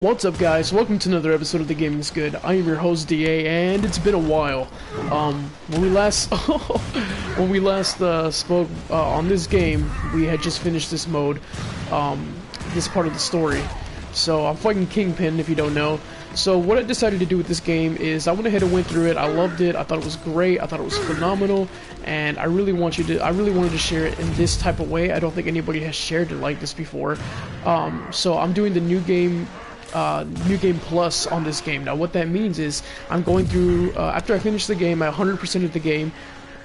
What's up, guys? Welcome to another episode of The Game is Good. I am your host DA, and it's been a while. When we last spoke on this game, we had just finished this mode, this part of the story. So I'm fighting Kingpin, if you don't know. So what I decided to do with this game is I went ahead and went through it. I loved it. I thought it was great. I thought it was phenomenal, and I really wanted to share it in this type of way. I don't think anybody has shared it like this before. So I'm doing the new game plus on this game. Now what that means is I'm going through after I finish the game, I 100% of the game,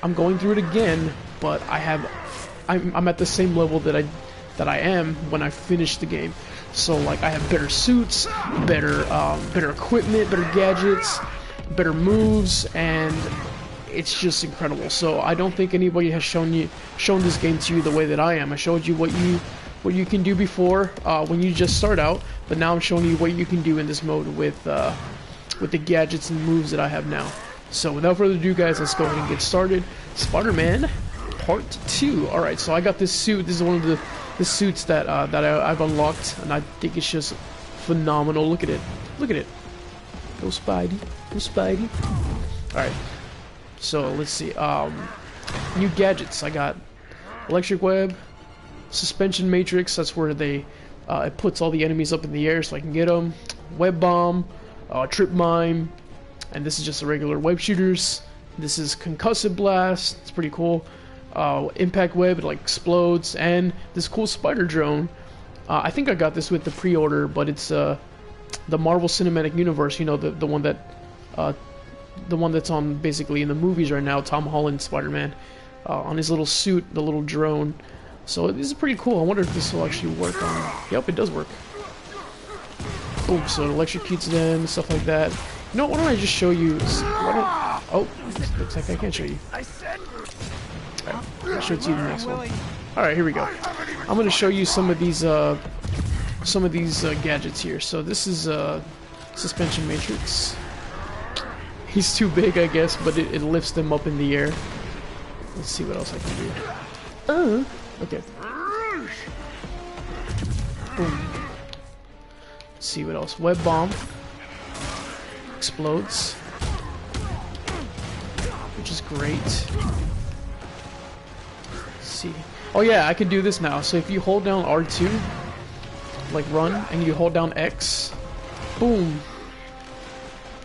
I'm going through it again, but I'm at the same level that I am when I finish the game. So like I have better suits, better equipment, better gadgets, better moves, and it's just incredible. So I don't think anybody has shown this game to you the way that I am. I showed you what you can do before when you just start out, but now I'm showing you what you can do in this mode with the gadgets and moves that I have now. So without further ado, guys, let's go ahead and get started. Spider-Man Part 2. Alright, so I got this suit. This is one of the suits that I've unlocked, and I think it's just phenomenal. Look at it. Look at it. Go Spidey. Go Spidey. Alright, so let's see. New gadgets. I got electric web, suspension matrix, that's where it puts all the enemies up in the air so I can get them. Web bomb, trip mine, and this is just the regular web shooters. This is concussive blast, it's pretty cool. Impact web, it like explodes, and this cool spider drone. I think I got this with the pre-order, but it's the Marvel Cinematic Universe, you know, the one that's on basically in the movies right now, Tom Holland Spider-Man, on his little suit, the little drone. So this is pretty cool. I wonder if this will actually work on... Yep, it does work. Boom, so it electrocutes them and stuff like that. You know, why don't I just show you... Oh, looks like I can't show you. Alright, I'll show it to you in the next one. Alright, here we go. I'm going to show you some of these gadgets here. So this is suspension matrix. He's too big, I guess, but it lifts them up in the air. Let's see what else I can do. Okay. Boom. Let's see what else. Web bomb. Explodes. Which is great. Let's see. Oh yeah, I can do this now. So if you hold down R2, like run, and you hold down X, boom.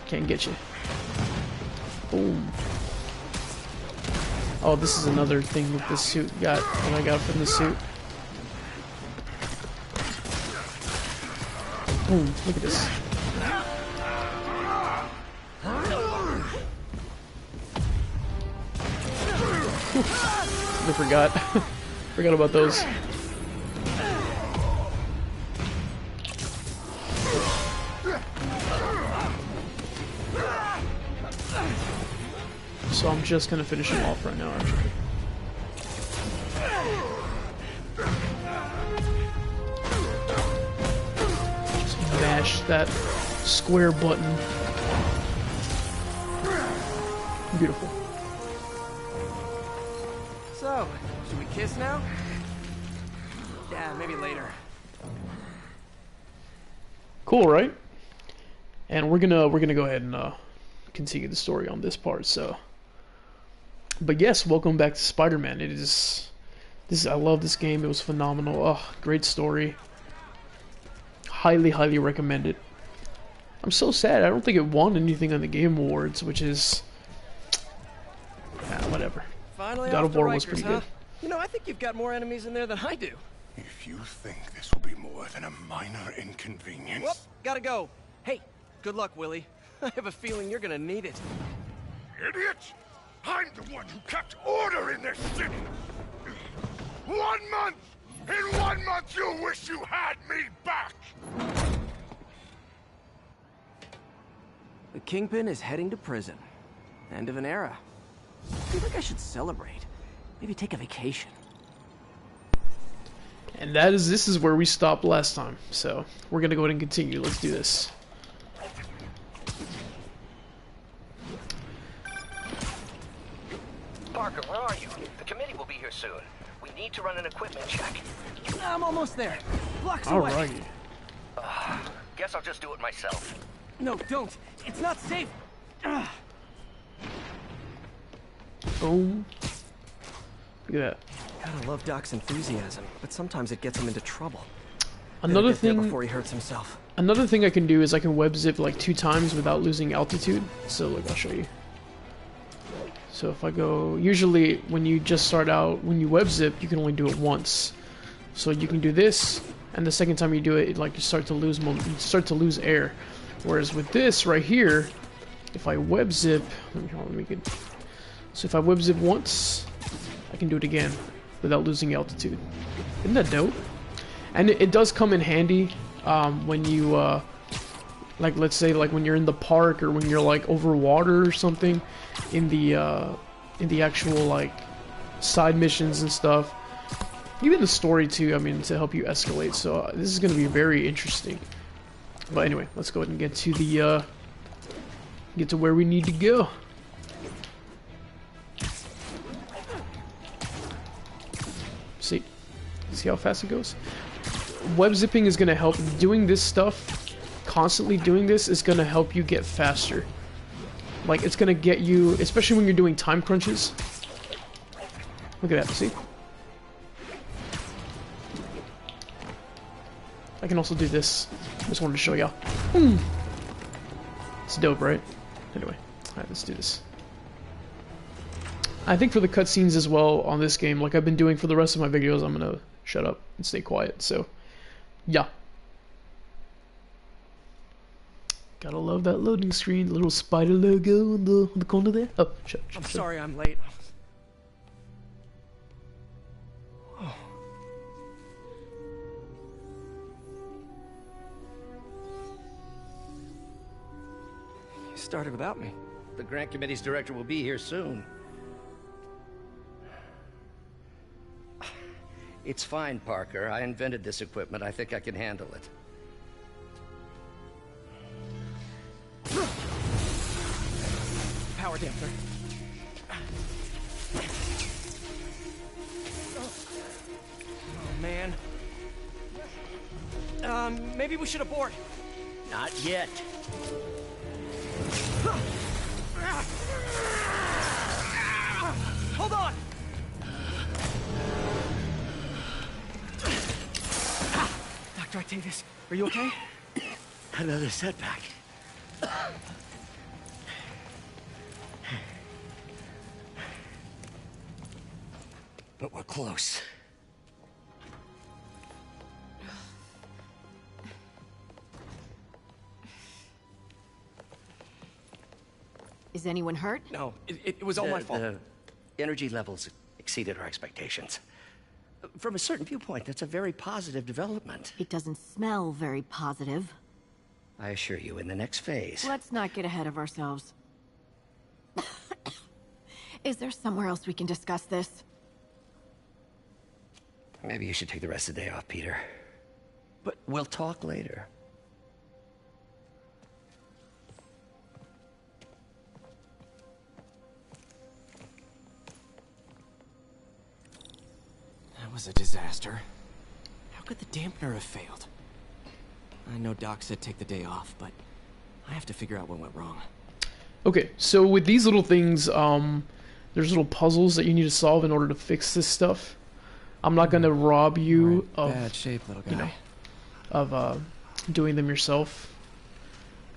Can't get you. Boom. Oh, this is another thing that this suit got, when I got from the suit. Boom, look at this. I forgot. Forgot about those. So I'm just gonna finish him off right now, actually. Just mash that square button. Beautiful. So, should we kiss now? Yeah, maybe later. Cool, right? And we're gonna go ahead and continue the story on this part. So. But yes, welcome back to Spider-Man. I love this game. It was phenomenal. Oh, great story. Highly, highly recommend it. I'm so sad. I don't think it won anything on the Game Awards, which is... whatever. Finally God off of the War was Rikers, pretty huh? good. You know, I think you've got more enemies in there than I do. If you think this will be more than a minor inconvenience... Whoop, gotta go. Hey, good luck, Willie. I have a feeling you're gonna need it. Idiot! I'm the one who kept order in this city! 1 month! In 1 month you'll wish you had me back! The Kingpin is heading to prison. End of an era. I feel like I should celebrate. Maybe take a vacation. And this is where we stopped last time. So we're gonna go ahead and continue. Let's do this. Parker, where are you? The committee will be here soon. We need to run an equipment check. I'm almost there. Blocks away. Alrighty. Guess I'll just do it myself. No, don't. It's not safe. Boom. Look at that. Gotta love Doc's enthusiasm, but sometimes it gets him into trouble. Another Better get there thing. before he hurts himself. Another thing I can do is I can web zip like 2 times without losing altitude. So look, I'll show you. So if I go, usually when you just start out, when you web zip, you can only do it once. So you can do this, and the second time you do it, like you start to lose air. Whereas with this right here, if I web zip, let me get. So if I web zip once, I can do it again without losing altitude. Isn't that dope? And it does come in handy when you, like let's say like when you're in the park or when you're like over water or something, in the actual like side missions and stuff. Even the story too, I mean, to help you escalate. So this is going to be very interesting. But anyway, let's go ahead and get to the get to where we need to go. See how fast it goes? Web zipping is going to help. Doing this stuff, constantly doing this, is going to help you get faster. Like, it's going to get you, especially when you're doing time crunches. Look at that, see? I can also do this. Just wanted to show y'all. It's dope, right? Anyway, alright, let's do this. I think for the cutscenes as well on this game, like I've been doing for the rest of my videos, I'm gonna shut up and stay quiet, so yeah. Gotta love that loading screen, the little spider logo on the corner there. Oh, shut. I'm sorry I'm late. Oh. You started without me. The grant committee's director will be here soon. It's fine, Parker. I invented this equipment. I think I can handle it. Power damper. Oh, man. Maybe we should abort. Not yet. Hold on! Dr. Octavius, are you okay? Another setback. But we're close. Is anyone hurt? No, it was all my fault. The energy levels exceeded our expectations. From a certain viewpoint, that's a very positive development. It doesn't smell very positive. I assure you, in the next phase... Let's not get ahead of ourselves. Is there somewhere else we can discuss this? Maybe you should take the rest of the day off, Peter. But we'll talk later. That was a disaster. How could the dampener have failed? I know Doc said take the day off, but I have to figure out what went wrong. Okay, so with these little things, there's little puzzles that you need to solve in order to fix this stuff. I'm not gonna rob you of bad shape, little guy. You know, of doing them yourself,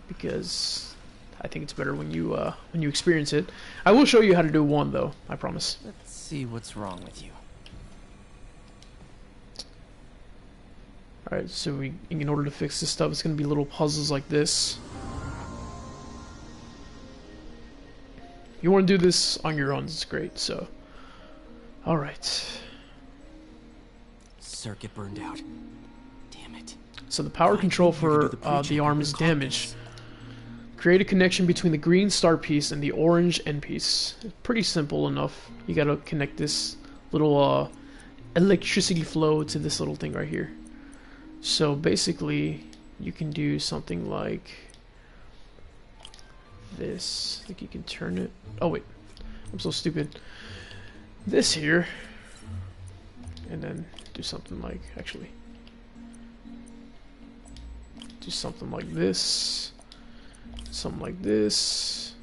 because I think it's better when you experience it. I will show you how to do one though, I promise. Let's see what's wrong with you. Alright, so in order to fix this stuff, it's gonna be little puzzles like this. You want to do this on your own, it's great, so... Alright. Circuit burned out. Damn it. So the power control for the arm is damaged. Create a connection between the green start piece and the orange end piece. Pretty simple enough. You gotta connect this little electricity flow to this little thing right here. So basically, you can do something like this. I think you can turn it. Oh wait, I'm so stupid. This here, and then do something like, actually, do something like this. Something like this.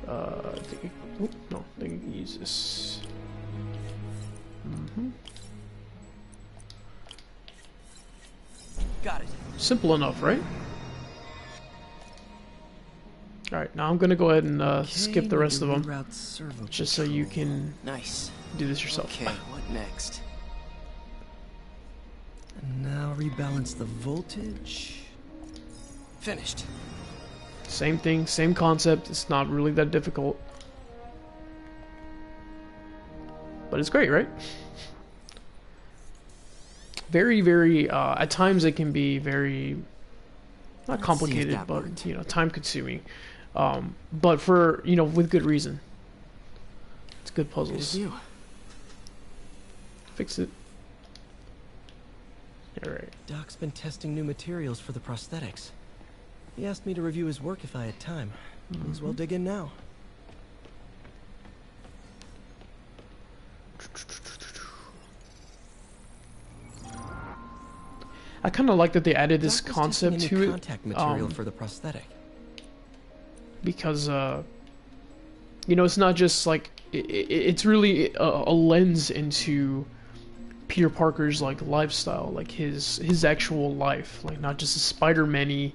I think I can use this. Got it. Simple enough, right? Alright, now I'm gonna go ahead and skip the rest of them, just so you can Nice. do this yourself. Okay, what next? And now rebalance the voltage. Finished. Same thing, same concept. It's not really that difficult, but it's great, right? Very, very. At times, it can be very not complicated, but worked. you know, time-consuming. But for with good reason. It's good puzzles. You. Fix it. All right. Doc's been testing new materials for the prosthetics. He asked me to review his work if I had time. May as well dig in now. I kind of like that they added this Doc was concept testing a to new it, contact material for the prosthetic. because it's not just like it's really a lens into Peter Parker's like lifestyle, like his actual life, like not just a Spider-Man-y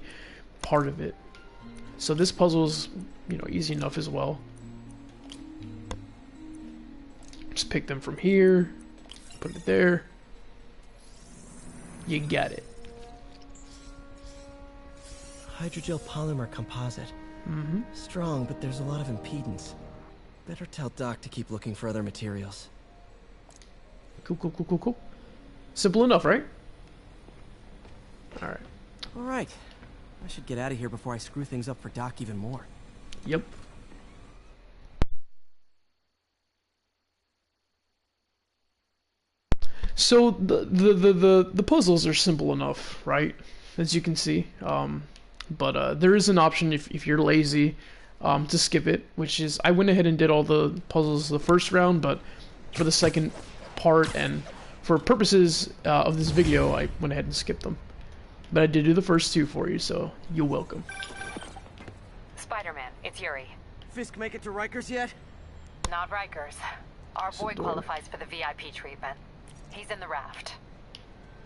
part of it. So this puzzle's easy enough as well. Just pick them from here, put it there. You got it. Hydrogel polymer composite. Strong, but there's a lot of impedance. Better tell Doc to keep looking for other materials. Cool. Simple enough, right? Alright. Alright. I should get out of here before I screw things up for Doc even more. Yep. So the puzzles are simple enough, right? As you can see. But there is an option if you're lazy to skip it, which is I went ahead and did all the puzzles the first round, but for the second part and for purposes of this video, I went ahead and skipped them. But I did do the first two for you, so you're welcome. Spider-Man, it's Yuri. Fisk make it to Rikers yet? Not Rikers. Our boy Door. qualifies for the VIP treatment. He's in the raft.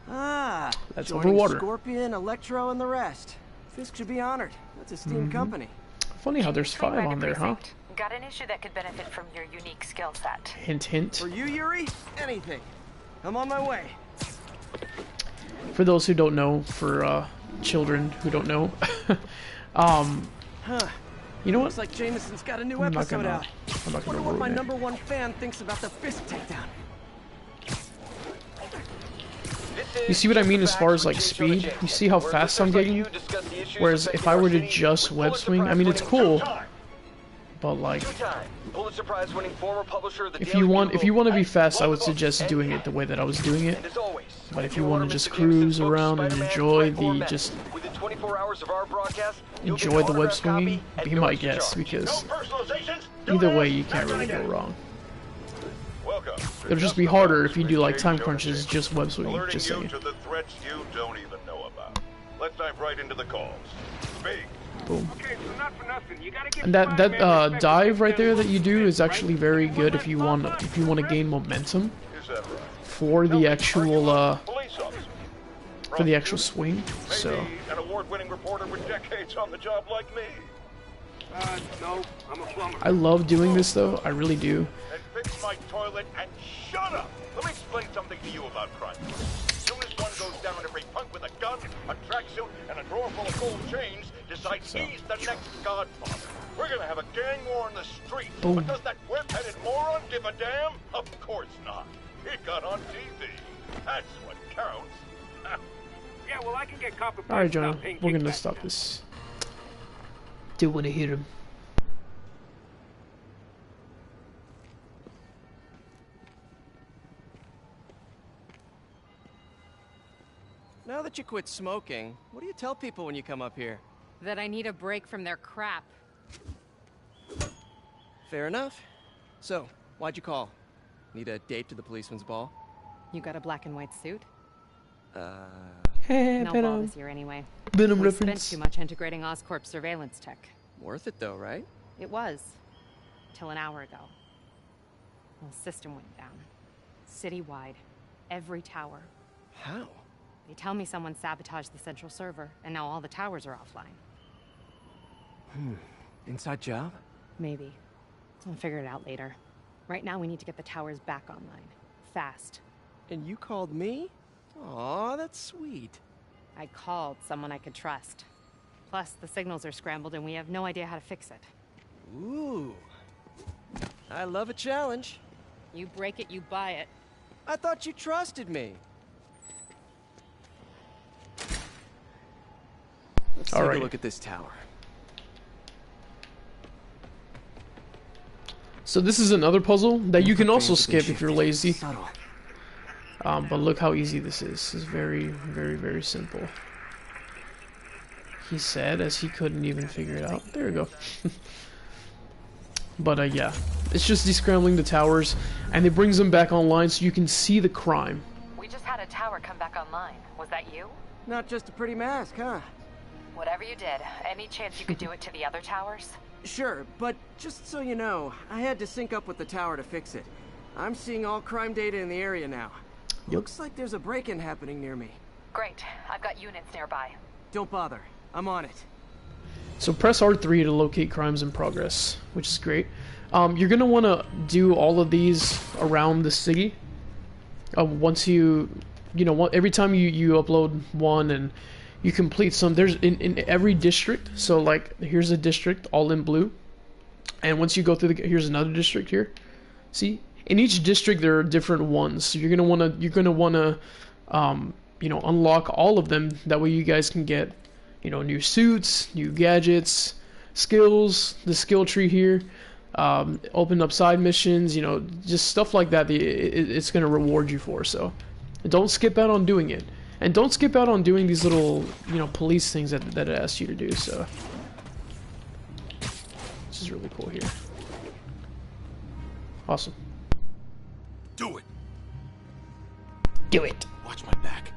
Ah, That's joining overwater. Scorpion, Electro, and the rest. Fisk should be honored. That's a steam company. Funny how there's Swing 5 by on the there, huh? precinct. Got an issue that could benefit from your unique skill set. Hint, hint. For you, Yuri, anything. I'm on my way. For those who don't know, for children who don't know, you know what? Looks like Jameson's got a new I'm not episode gonna- out. I'm not gonna Wonder what my ruin it. #1 fan thinks about the Fisk takedown. You see what I mean as far as like speed? You see how fast I'm getting? Whereas if I were to just web swing, I mean it's cool, but like if you want to be fast, I would suggest doing it the way that I was doing it. But if you want to just cruise around and enjoy the web swinging, be my guest, because either way you can't really go wrong. It'll just be harder if you do like time crunches, just web swinging, just saying. To the threats you don't even know about. Let's dive right into the calls. Speak. Boom. Okay, so not for nothing. You gotta give And that Spider-Man respect dive right there that you do respect, is actually right? very good if you want to gain momentum Is that right? for the actual Police officer. for the actual swing. So Maybe an award-winning reporter with decades on the job like me. No, I'm a plumber. I love doing this though. I really do. And fix my toilet and shut up! Let me explain something to you about crime. As soon as one goes down, every punk with a gun, a tracksuit, and a drawer full of gold chains decides he's the next godfather. We're gonna have a gang war on the street. Boom. But does that whip-headed moron give a damn? Of course not. He got on TV. That's what counts. Yeah, well, I can get copper. All right, Jonah, we're gonna stop this. Do want to hit him. Now that you quit smoking, what do you tell people when you come up here? That I need a break from their crap. Fair enough. So, why'd you call? Need a date to the policeman's ball? You got a black and white suit? Hey, No ball Venom. this year anyway. Venom We spent reference. too much integrating Oscorp surveillance tech. Worth it though, right? It was. Till an hour ago. The system went down. Citywide. Every tower. How? They tell me someone sabotaged the central server, and now all the towers are offline. Inside job? Maybe. I'll figure it out later. Right now, we need to get the towers back online. Fast. And you called me? Aw, that's sweet. I called someone I could trust. Plus, the signals are scrambled and we have no idea how to fix it. Ooh. I love a challenge. You break it, you buy it. I thought you trusted me. Let's take Alright. a look at this tower. So this is another puzzle that you can also Infiltrations have been skip if you're shifted. lazy. Subtle. But look how easy this is. It's very, very, very simple. He said as he couldn't even figure it out. There we go. But yeah, it's just descrambling the towers, and it brings them back online so you can see the crime. We just had a tower come back online. Was that you? Not just a pretty mask, huh? Whatever you did, any chance you could do it to the other towers? Sure, but just so you know, I had to sync up with the tower to fix it. I'm seeing all crime data in the area now. Yep. Looks like there's a break-in happening near me. Great. I've got units nearby. Don't bother. I'm on it. So press R3 to locate crimes in progress, which is great. You're gonna want to do all of these around the city. Once you know, every time you upload one and you complete some, there's in every district. So like, here's a district all in blue, and once you go through here's another district here. See, in each district there are different ones. So you're gonna wanna unlock all of them. That way you guys can get, new suits, new gadgets, skills, the skill tree here, open up side missions, just stuff like that. It's going to reward you for. So don't skip out on doing it, and don't skip out on doing these little, police things that it asks you to do. So this is really cool here. Awesome. Do it. Do it. Watch my back.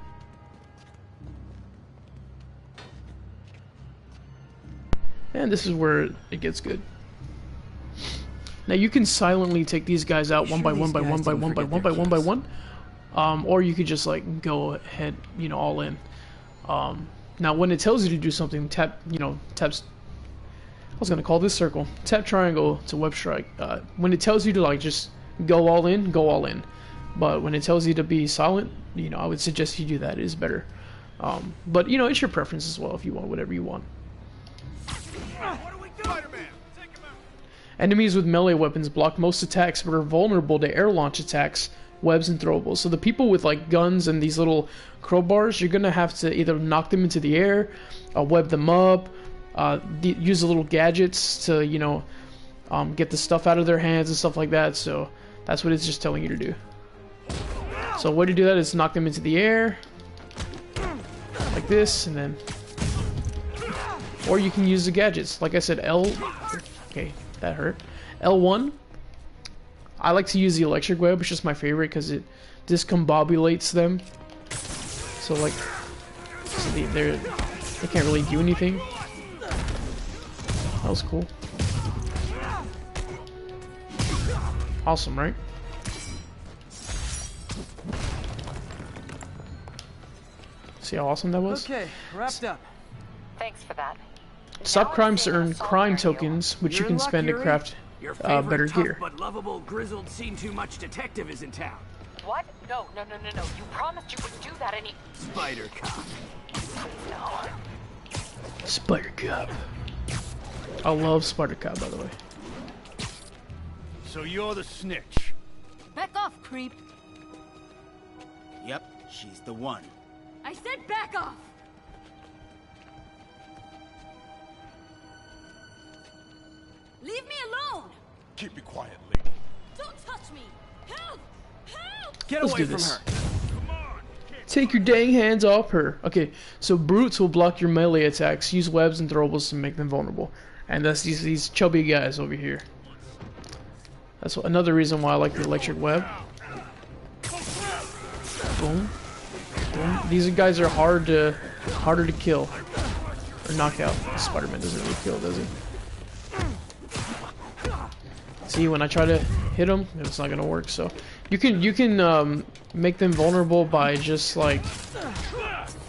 And this is where it gets good. Now you can silently take these guys out one by one by one by one by one by one by one, or you could just like go ahead, all in. Now when it tells you to do something, taps. I was gonna call this circle. Tap triangle to web strike. When it tells you to like just go all in, go all in. But when it tells you to be silent, I would suggest you do that. It is better. But it's your preference as well if you want whatever you want. Spider-Man, take him out. Enemies with melee weapons block most attacks but are vulnerable to air launch attacks, webs, and throwables. So the people with like guns and these little crowbars, you're gonna have to either knock them into the air, web them up, use the little gadgets to get the stuff out of their hands and stuff like that. So that's what it's just telling you to do. So way to do that is knock them into the air like this, and then, or you can use the gadgets. Like I said, okay, that hurt. L1. I like to use the electric web. It's just my favorite because it discombobulates them. So like, they can't really do anything. That was cool. Awesome, right? See how awesome that was? Okay, wrapped up. Thanks for that. Stop Now crimes it's to safe earn to solve crime your deal. tokens, which you You're can in luck, spend to Yuri. craft Your favorite better tough gear. but lovable, grizzled, seen too much detective is in town. What? No. You promised you wouldn't do that any... Spider Cop. No. Spider Cop. I love Spider Cop, by the way. So you're the snitch. Back off, creep. Yep, she's the one. I said back off! Leave me alone! Keep it quiet, lady. Don't touch me! Help! Help! Get Let's away do from this. her. Take your dang hands off her. Okay, so brutes will block your melee attacks. Use webs and throwables to make them vulnerable. And that's these chubby guys over here. That's another reason why I like the electric web. Boom. Boom. These guys are harder to kill or knock out. Spider-Man doesn't really kill, does he? See, when I try to hit them, it's not gonna work. So you can make them vulnerable by just like,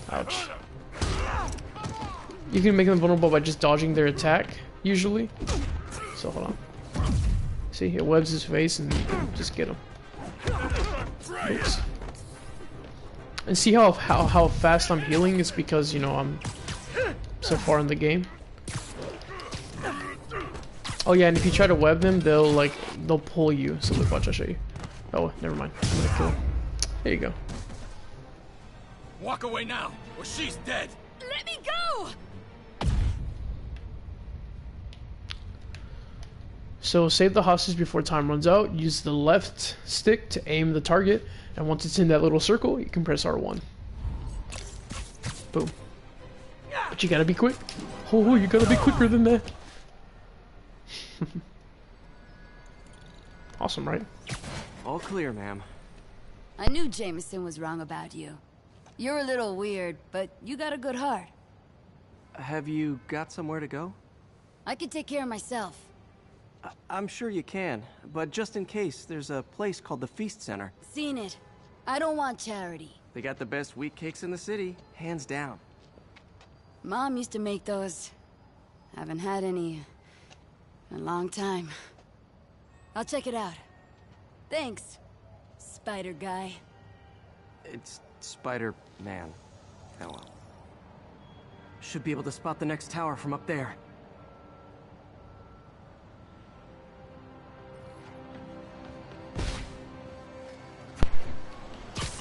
ouch. You can make them vulnerable by just dodging their attack usually. So hold on. See, it webs his face and you can just get him. Oops. And see how fast I'm healing? It's because, you know, I'm so far in the game. Oh yeah, and if you try to web them, they'll pull you. So look, watch, I'll show you. Oh, never mind. I'm gonna kill him. There you go. Walk away now, or she's dead. Let me go! So save the hostage before time runs out. Use the left stick to aim the target, and once it's in that little circle, you can press R1. Boom. But you gotta be quick. Oh, you gotta be quicker than that. Awesome, right? All clear, ma'am. I knew Jameson was wrong about you. You're a little weird, but you got a good heart. Have you got somewhere to go? I can take care of myself. I'm sure you can, but just in case, there's a place called the Feast Center. Seen it. I don't want charity. They got the best wheat cakes in the city, hands down. Mom used to make those. Haven't had any in a long time. I'll check it out. Thanks, Spider Guy. It's Spider-Man. Oh well. Should be able to spot the next tower from up there.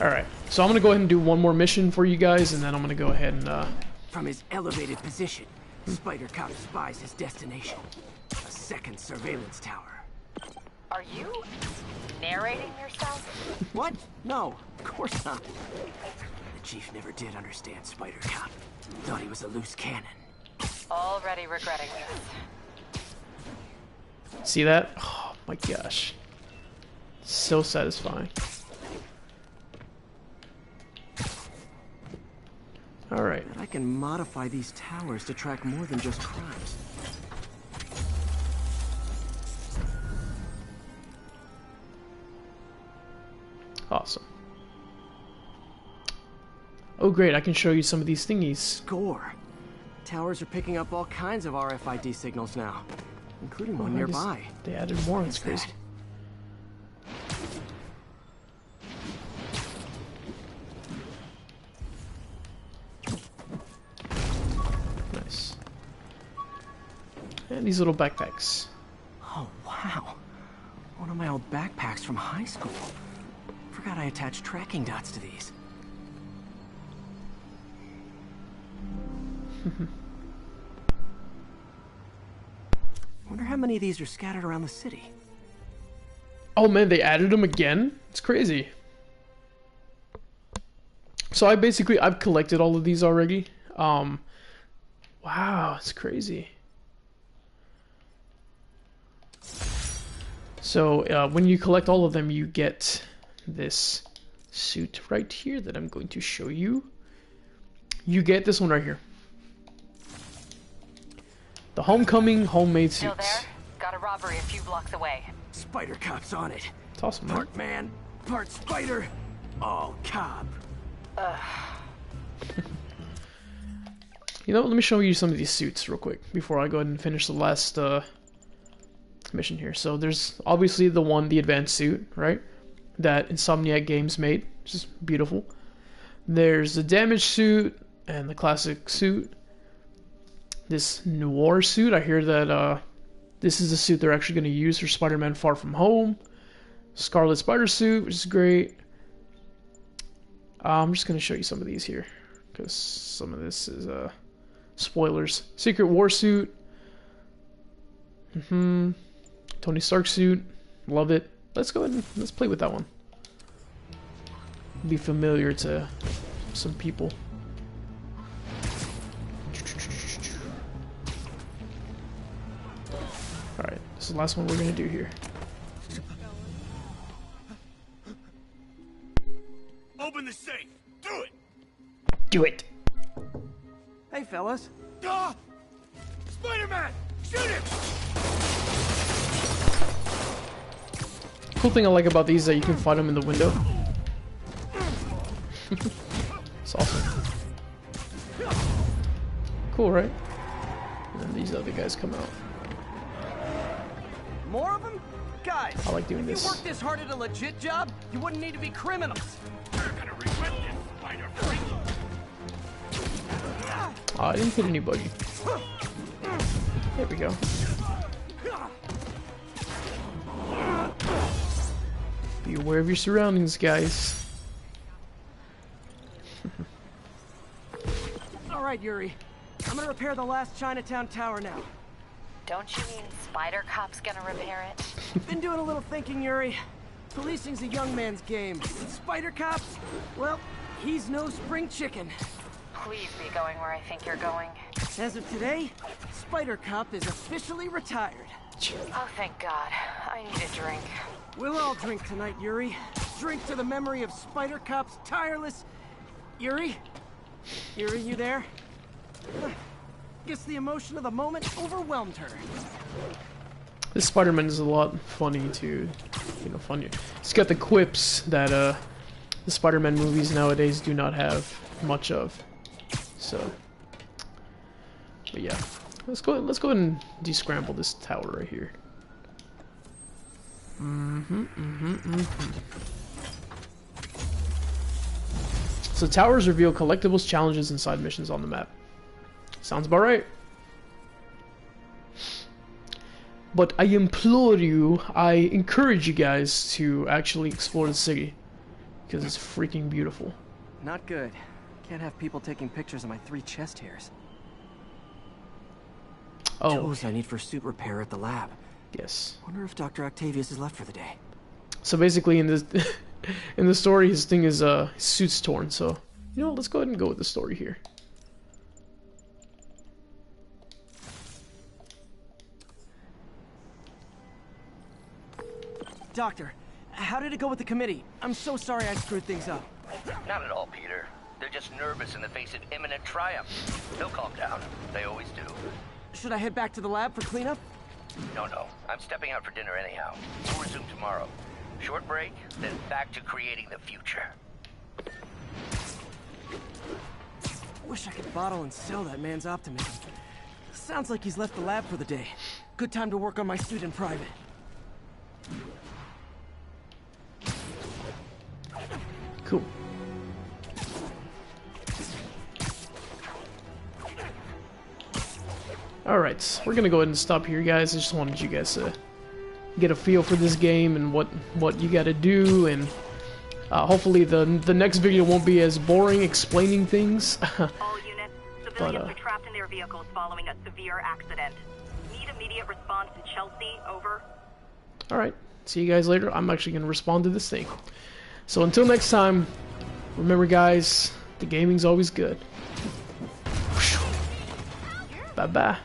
Alright, so I'm gonna go ahead and do one more mission for you guys, and then I'm gonna go ahead and From his elevated position, Spider Cop spies his destination. A second surveillance tower. Are you narrating yourself? What? No, of course not. The chief never did understand Spider Cop. Thought he was a loose cannon. Already regretting this. see that? Oh my gosh. So satisfying. Alright. I can modify these towers to track more than just crimes. Awesome. Oh great, I can show you some of these thingies. Score. Towers are picking up all kinds of RFID signals now, including one I guess nearby. They added more, that's crazy. Nice. And these little backpacks. Oh, wow. One of my old backpacks from high school. Forgot I attached tracking dots to these. Wonder how many of these are scattered around the city. Oh man, they added them again? It's crazy. So I've collected all of these already. Wow, it's crazy. So when you collect all of them, you get this suit right here that I'm going to show you. You get this one right here. The Homecoming homemade Still suits. there? Got a robbery a few blocks away. Spider Cop's on it. It's awesome, man. Part man, part spider, all cop. You know, let me show you some of these suits real quick before I go ahead and finish the last mission here. So there's obviously the advanced suit, right? That Insomniac Games made, which is beautiful. There's the damaged suit and the classic suit. This noir suit, I hear that this is the suit they're actually going to use for Spider-Man Far From Home. Scarlet Spider suit, which is great. I'm just going to show you some of these here, because some of this is spoilers. Secret War suit. Tony Stark suit. Love it. Let's go ahead and let's play with that one. Be familiar to some people. Alright, this is the last one we're gonna do here. Open the the safe. Do it. Do it. Hey, fellas. Ah! Spider-Man! Shoot him! Cool thing I like about these is that you can fight them in the window. It's awesome. Cool, right? And then these other guys come out. More of them? Guys, I like doing if this. you worked this hard at a legit job, you wouldn't need to be criminals. You're gonna regret this, Spider Freak. Oh, I didn't hit anybody. There we go. Be aware of your surroundings, guys. All right, Yuri. I'm gonna repair the last Chinatown tower now. Don't you mean Spider Cop's gonna repair it? Been doing a little thinking, Yuri. Policing's a young man's game. Spider Cop? Well, he's no spring chicken. Please be going where I think you're going. As of today, Spider Cop is officially retired. Oh, thank God. I need a drink. We'll all drink tonight, Yuri. Drink to the memory of Spider Cop's tireless... Yuri? Yuri, you there? Guess the emotion of the moment overwhelmed her. This Spider-Man is a lot funny too. You know, funny. It's got the quips that the Spider-Man movies nowadays do not have much of. So, but yeah, let's go ahead and descramble this tower right here. So towers reveal collectibles, challenges, and side missions on the map. Sounds about right. But I implore you, I encourage you guys to actually explore the city, because it's freaking beautiful. Not good. Can't have people taking pictures of my 3 chest hairs. Oh, Tools I need for suit repair at the lab. yes. Wonder if Dr. Octavius is left for the day. So basically, in this, in the story, his thing is his suit's torn. So you know, let's go ahead and go with the story here. Doctor, how did it go with the committee? I'm so sorry I screwed things up. Not at all, Peter. They're just nervous in the face of imminent triumph. They'll calm down. They always do. Should I head back to the lab for cleanup? No. I'm stepping out for dinner anyhow. We'll resume tomorrow. Short break, then back to creating the future. Wish I could bottle and sell that man's optimism. Sounds like he's left the lab for the day. Good time to work on my suit in private. Cool. Alright, we're gonna go ahead and stop here, guys. I just wanted you guys to get a feel for this game and what you gotta do, and hopefully the next video won't be as boring explaining things. All units, civilians are trapped in their vehicles following a severe accident. Need immediate response in Chelsea, over. Alright, see you guys later. I'm actually gonna respond to this thing. So until next time, remember guys, the gaming's always good. Bye-bye.